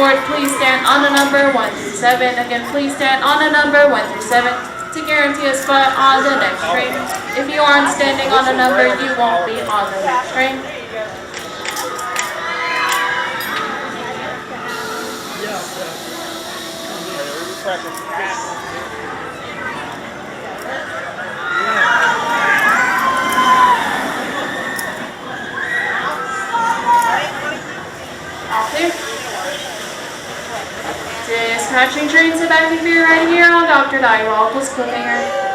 board, please stand on the number 1 through 7. Again, please stand on the number 1 through 7 to guarantee a spot on the next train. If you aren't standing on the number, you won't be on the next train. All clear. Dispatching train to back if you're right here on Dr. Diabolical's Cliffhanger.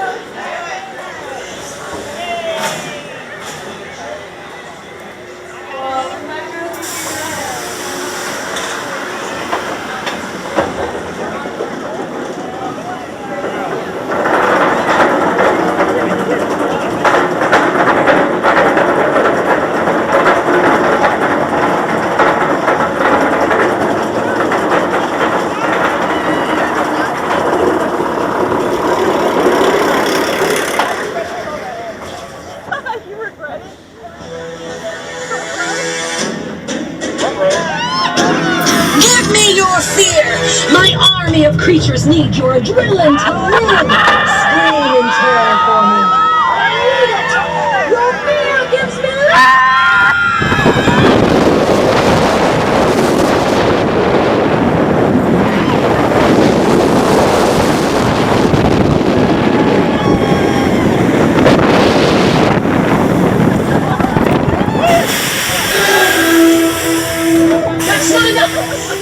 Give me your fear! My army of creatures need your adrenaline to live! Scream in terror for me! I need it! Your fear gives me life!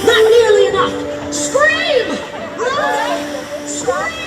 Not nearly enough! Scream! Scream!